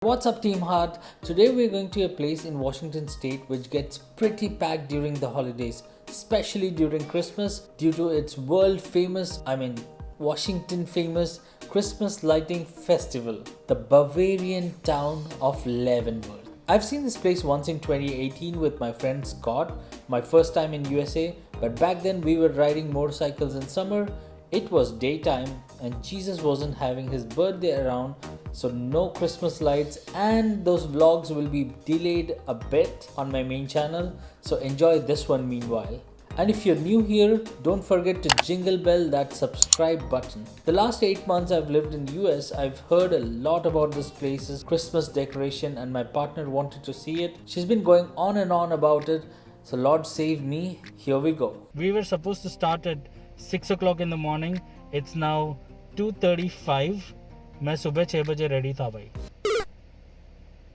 What's up, Team Heart? Today we're going to a place in Washington State which gets pretty packed during the holidays, especially during Christmas due to its Washington famous Christmas lighting festival, the Bavarian town of Leavenworth. I've seen this place once in 2018 with my friend Scott, my first time in USA, but back then we were riding motorcycles in summer. It was daytime and Jesus wasn't having his birthday around, so no Christmas lights, and those vlogs will be delayed a bit on my main channel, so enjoy this one meanwhile. And if you're new here, don't forget to jingle bell that subscribe button. The last 8 months I've lived in US, I've heard a lot about this place's Christmas decoration and my partner wanted to see it. She's been going on and on about it, so Lord save me, here we go. We were supposed to start at 6 o'clock in the morning. It's now 2:35. मैं सुबह 6 बजे ready था भाई.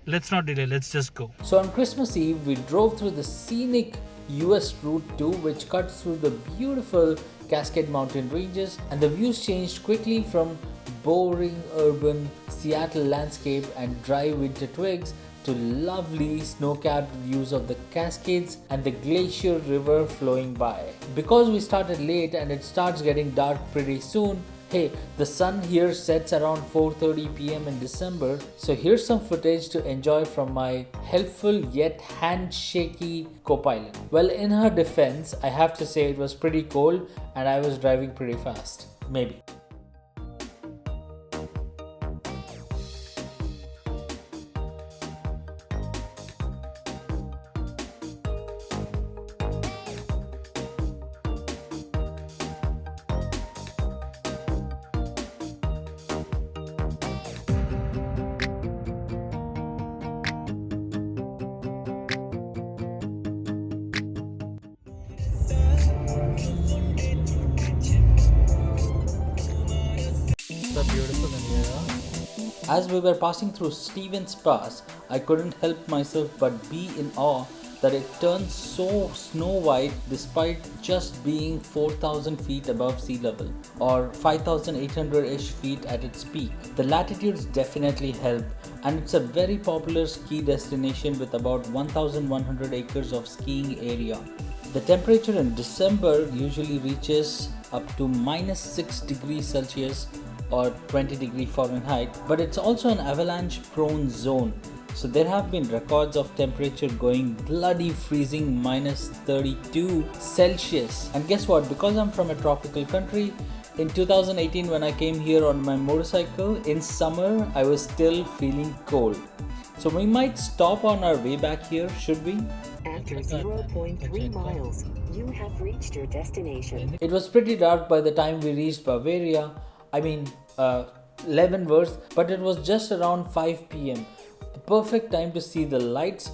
Let's not delay, let's just go. So on Christmas Eve, we drove through the scenic US Route 2, which cuts through the beautiful Cascade Mountain ranges, and the views changed quickly from boring urban Seattle landscape and dry winter twigs to lovely snow-capped views of the Cascades and the Glacier River flowing by. Because we started late and it starts getting dark pretty soon, hey, the sun here sets around 4:30 p.m. in December, so here's some footage to enjoy from my helpful yet handshaky co-pilot. Well, in her defense, I have to say it was pretty cold and I was driving pretty fast. Maybe. As we were passing through Stevens Pass, I couldn't help myself but be in awe that it turns so snow white despite just being 4,000 feet above sea level, or 5,800-ish feet at its peak. The latitudes definitely help, and it's a very popular ski destination with about 1,100 acres of skiing area. The temperature in December usually reaches up to -6 degrees Celsius or 20 degrees Fahrenheit, but it's also an avalanche prone zone. So there have been records of temperature going bloody freezing -32 Celsius. And guess what? Because I'm from a tropical country, in 2018 when I came here on my motorcycle, in summer I was still feeling cold. So we might stop on our way back here, should we? After 0.3 miles, you have reached your destination. It was pretty dark by the time we reached Bavaria. Leavenworth, but it was just around 5 p.m. The perfect time to see the lights,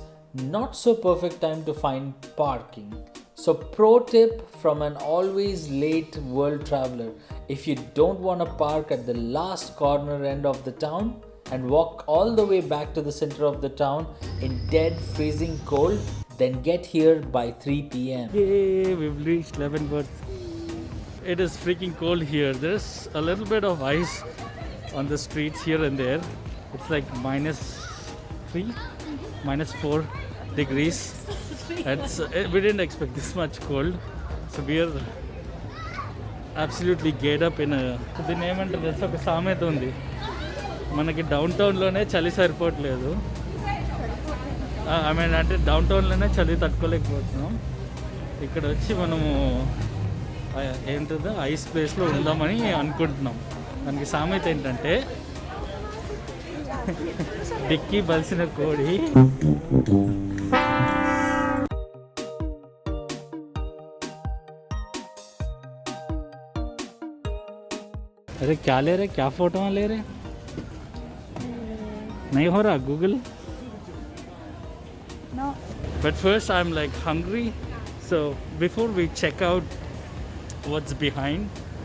not so perfect time to find parking. So pro tip from an always late world traveler: if you don't want to park at the last corner end of the town and walk all the way back to the center of the town in dead freezing cold, then get here by 3 p.m. Yay, we've reached Leavenworth. It is freaking cold here. There's a little bit of ice on the streets here and there. It's like -3, -4 degrees. We didn't expect this much cold. So we are absolutely geared up in a... దీన్ని ఏమంటారు తెలుసా, ఒక సామెత ఉంది, మనకి down టౌన్లోనే చలి సరిపోవట్లేదు. అంటే డౌన్ టౌన్లోనే చలి తట్టుకోలేకపోతున్నాం. ఇక్కడ వచ్చి మనము ఏంటో ఐస్ ప్లేస్లో ఉందామని అనుకుంటున్నాం. దానికి సామెత ఏంటంటే, డిక్కీ బలిసిన కోడి अरे क्या ले रहे, क्या फोटो ले रहे, नहीं हो रहा Google? No. But first I'm like hungry, so before we check out what's behind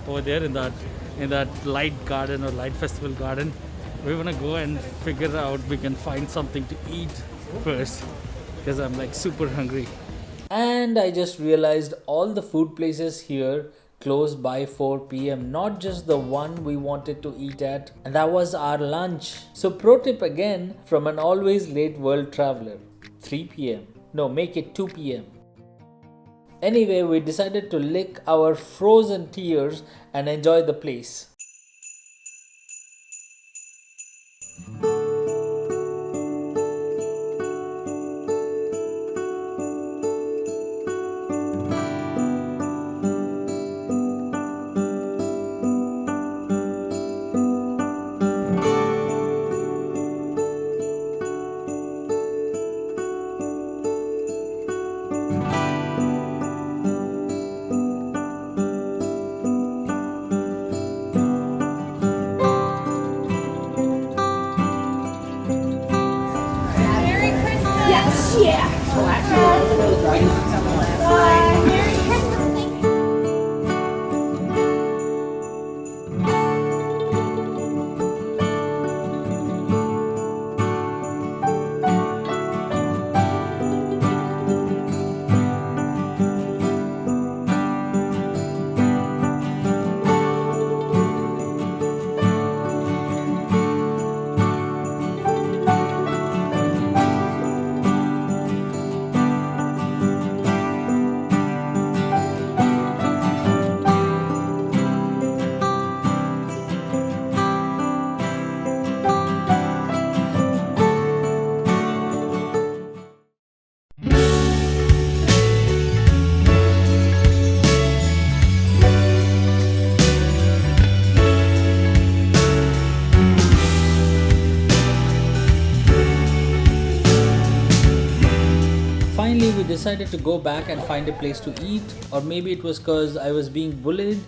over there in that light garden or light festival garden, we want to go and figure out we can find something to eat first, because I'm like super hungry. And I just realized all the food places here close by 4 pm, not just the one we wanted to eat at, and that was our lunch. So, pro tip again from an always late world traveler: 3 pm. No, make it 2 pm. Anyway, we decided to lick our frozen tears and enjoy the place. Finally, we decided to go back and find a place to eat, or maybe it was because I was being bullied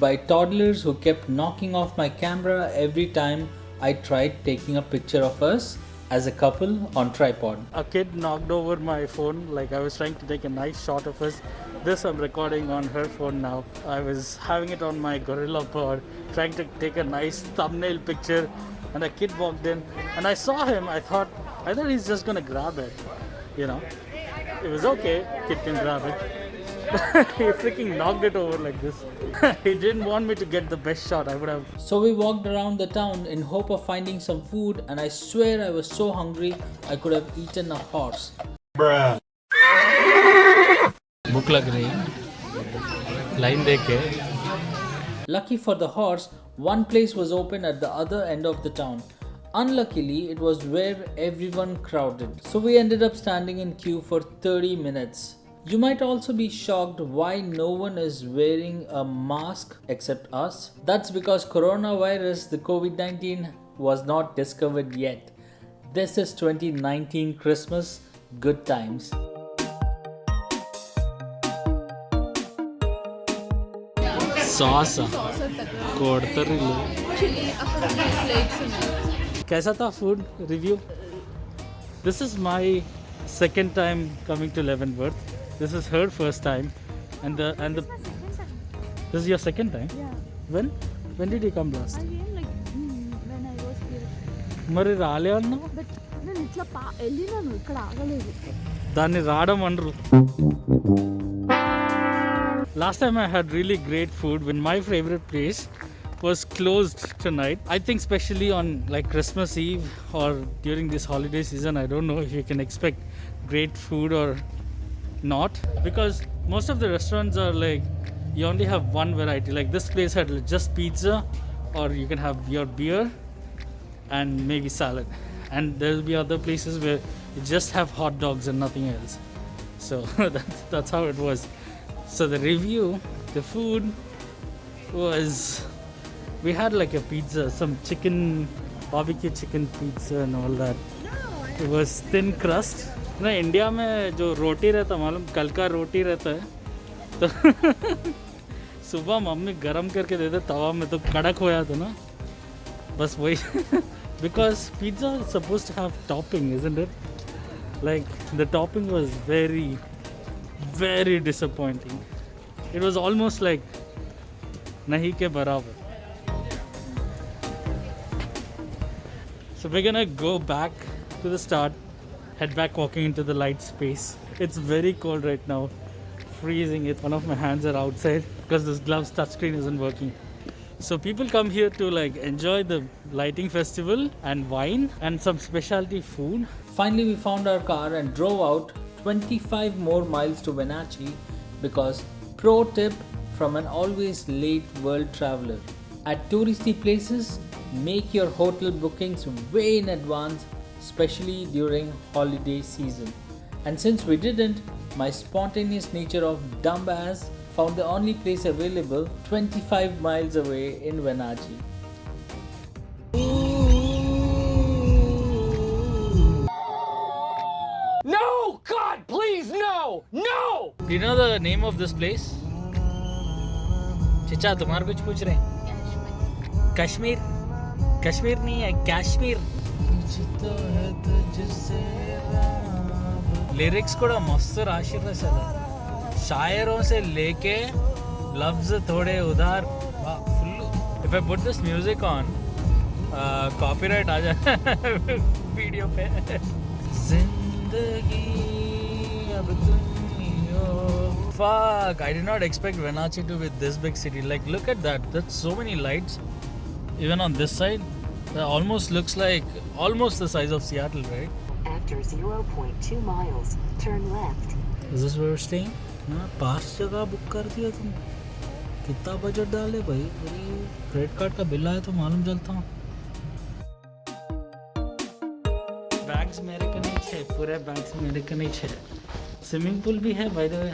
by toddlers who kept knocking off my camera every time I tried taking a picture of us as a couple on tripod. A kid knocked over my phone, like I was trying to take a nice shot of us. This I'm recording on her phone now. I was having it on my Gorilla Pod, trying to take a nice thumbnail picture, and a kid walked in and I saw him. I thought he's just gonna grab it, you know. It was okay, kid can grab it. He freaking knocked it over like this. He didn't want me to get the best shot. I would have. So we walked around the town in hope of finding some food, and I swear I was so hungry I could have eaten a horse. Bruh. भूख लग रही line देख के. Lucky for the horse, one place was open at the other end of the town. Unluckily, it was where everyone crowded. So we ended up standing in queue for 30 minutes. You might also be shocked why no one is wearing a mask except us. That's because coronavirus, the COVID-19, was not discovered yet. This is 2019 Christmas. Good times. sauce कैसा था food review? This is my second time coming to Leavenworth. This is her first time, and the this is your second time. Yeah. When did you come last? I came like when I was here. మరి రాలే అన్నావు. But నేను ఇట్లా వెళ్ళినాను ఇక్కడ ఆగలేదు. దాన్ని రావడం అనరు. Last time I had really great food when my favorite place was closed tonight. I think especially on like Christmas Eve or during this holiday season, I don't know if you can expect great food or not, because most of the restaurants are like you only have one variety. Like this place had just pizza, or you can have your beer and maybe salad, and there will be other places where you just have hot dogs and nothing else. So that's how it was. So the review, the food was, we had like a pizza, some chicken, barbecue chicken pizza and all that. It was thin crust. ना India में जो रोटी रहता मालूम कल का रोटी रहता है तो सुबह मम्मी गरम करके देते तवा में तो कड़क हो जाता ना बस वही because pizza is supposed to have topping, isn't it? Like the topping was very disappointing. It was almost like nahi ke barabar. So we're gonna go back to the start, head back walking into the light space. It's very cold right now. freezing. One of my hands are outside because this glove's touchscreen isn't working. So people come here to like enjoy the lighting festival and wine and some specialty food. Finally, we found our car and drove out 25 more miles to Wenatchee because, pro tip from an always late world traveler, at touristy places, make your hotel bookings way in advance, especially during holiday season. And since we didn't, my spontaneous nature of dumbass found the only place available 25 miles away in Wenatchee. No! God, please, no! No! Do you know the name of this place? Chicha, तुम्हारे कुछ पूछ रहे हैं? कश्मीर? कश्मीर नहीं है, Kashmir. Lyrics కూడా మస్తు రాసిర్రు అసలు. शायरों से लेके लफ्ज थोड़े उधार. Full. If I put this music on, copyright आ जाए वीडियो पे. जिंदगी अब तुम ही हो. Fuck, I did not expect Wenatchee to be this big city. Like, look at that. That's so many lights. Even on this side, that almost looks like almost the size of Seattle, right? After 0.2 miles, turn left. Is this where we're staying? हाँ, 5 जगह book कर दिया तुम. कितना budget डाले भाई? Credit card का bill आया तो मालूम चलता हूँ. बैग्स मेरे का नहीं है, पूरे बैग्स मेरे का नहीं है. स्विमिंग पूल भी है बाय द वे.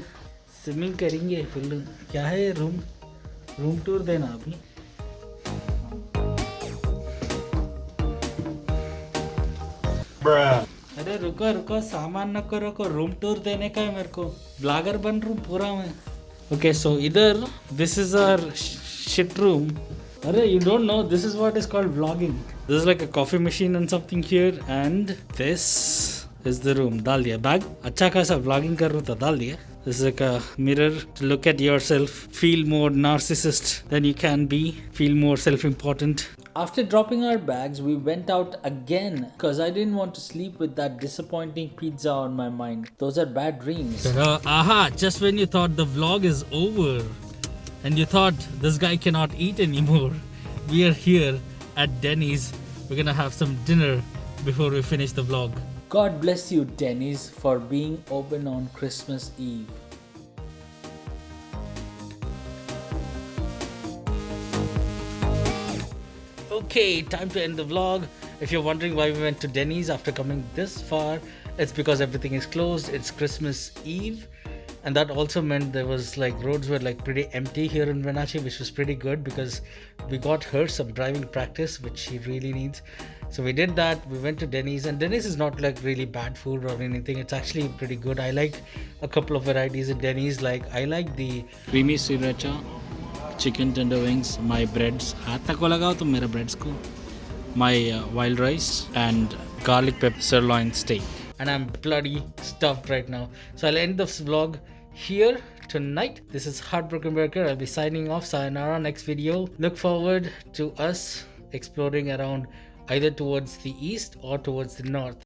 स्विमिंग करेंगे फुल. क्या है रूम टूर देना अभी. अरे रुको सामान न करो रूम टूर देने का है मेरे को. ब्लॉगर बन रहा हूँ पूरा मैं. Okay, so इधर this is our shit room. अरे you don't know, this is what is called vlogging. This is like a coffee machine and something here, and this is the room. डाल दिया bag. अच्छा खासा vlogging कर रहा था, डाल दिया. This is like a mirror to look at yourself, feel more narcissist than you can be, feel more self-important. After dropping our bags, we went out again because I didn't want to sleep with that disappointing pizza on my mind. Those are bad dreams. Just when you thought the vlog is over and you thought this guy cannot eat anymore, we are here at Denny's. We're gonna have some dinner before we finish the vlog. God bless you, Denny's, for being open on Christmas Eve. Okay, time to end the vlog. If you're wondering why we went to Denny's after coming this far, it's because everything is closed. It's Christmas Eve, and that also meant there was like roads were like pretty empty here in Wenatchee, which was pretty good because we got her some driving practice, which she really needs. So we did that. We went to Denny's, and Denny's is not like really bad food or anything. It's actually pretty good. I like a couple of varieties at Denny's. Like I like the creamy sriracha, chicken tender wings, my breads. हाथ तक को लगाओ तुम मेरे breads को. My wild rice and garlic pepper sirloin steak. And I'm bloody stuffed right now. So I'll end this vlog here tonight. This is Heartbroken Burger. I'll be signing off. Sayonara next video. Look forward to us exploring around either towards the east or towards the north.